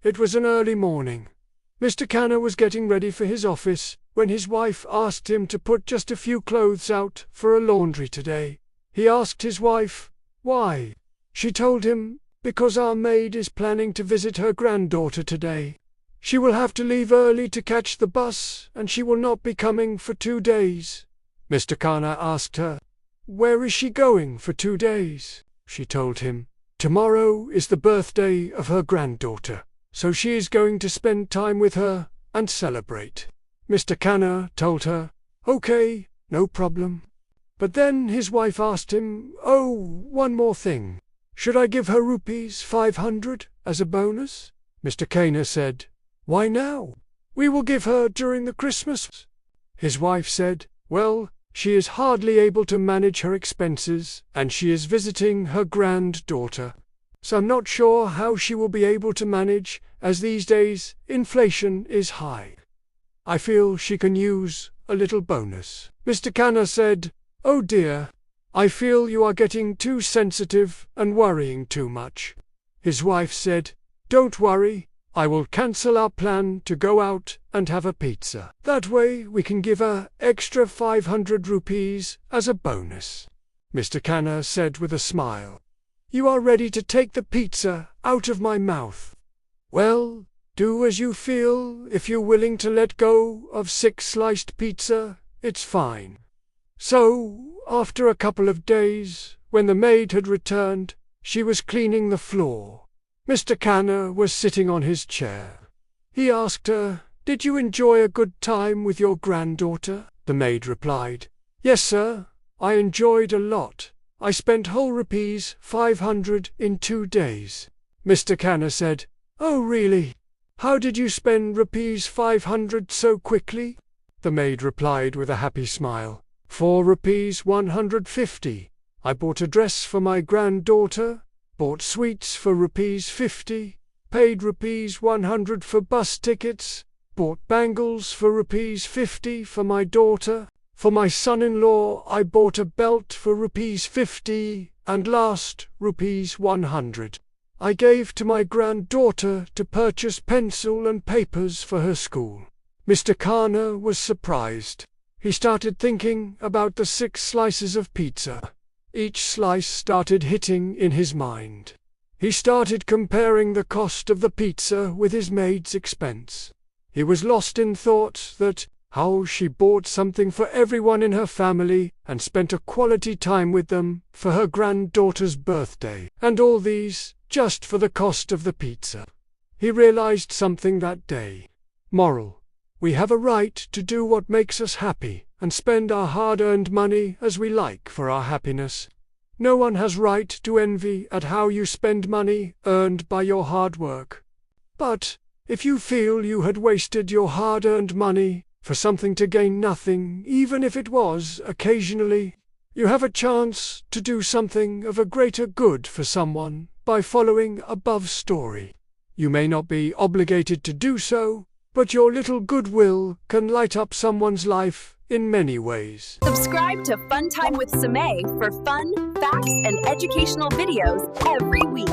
It was an early morning. Mr. Khanna was getting ready for his office when his wife asked him to put just a few clothes out for a laundry today. He asked his wife, why? She told him, because our maid is planning to visit her granddaughter today. She will have to leave early to catch the bus, and she will not be coming for 2 days. Mr. Khanna asked her, where is she going for 2 days? She told him, tomorrow is the birthday of her granddaughter, so she is going to spend time with her and celebrate. Mr. Khanna told her, okay, no problem. But then his wife asked him, oh, one more thing. Should I give her rupees 500 as a bonus? Mr. Khanna said, why now? We will give her during the Christmas. His wife said, well, she is hardly able to manage her expenses, and she is visiting her granddaughter. So I'm not sure how she will be able to manage, as these days inflation is high. I feel she can use a little bonus. Mr. Khanna said, oh dear, I feel you are getting too sensitive and worrying too much. His wife said, don't worry, I will cancel our plan to go out and have a pizza. That way we can give her extra 500 rupees as a bonus. Mr. Khanna said with a smile, you are ready to take the pizza out of my mouth. Well, do as you feel. If you're willing to let go of 6 sliced pizza, it's fine. So, after a couple of days, when the maid had returned, she was cleaning the floor. Mr. Khanna was sitting on his chair. He asked her, did you enjoy a good time with your granddaughter? The maid replied, yes, sir, I enjoyed a lot. I spent whole rupees 500 in 2 days. Mr. Khanna said, oh really? How did you spend rupees 500 so quickly? The maid replied with a happy smile, for rupees 150. I bought a dress for my granddaughter, bought sweets for rupees 50, paid rupees 100 for bus tickets, bought bangles for rupees 50 for my daughter. For my son-in-law I bought a belt for rupees 50, and last rupees 100. I gave to my granddaughter to purchase pencil and papers for her school. Mr. Khanna was surprised. He started thinking about the 6 slices of pizza. Each slice started hitting in his mind. He started comparing the cost of the pizza with his maid's expense. He was lost in thought that how she bought something for everyone in her family and spent a quality time with them for her granddaughter's birthday, and all these just for the cost of the pizza. He realized something that day. Moral: we have a right to do what makes us happy and spend our hard-earned money as we like for our happiness. No one has right to envy at how you spend money earned by your hard work. But if you feel you had wasted your hard-earned money for something to gain nothing, even if it was occasionally, you have a chance to do something of a greater good for someone by following above story. You may not be obligated to do so, but your little goodwill can light up someone's life in many ways. Subscribe to Fun Time with Samay for fun, facts, and educational videos every week.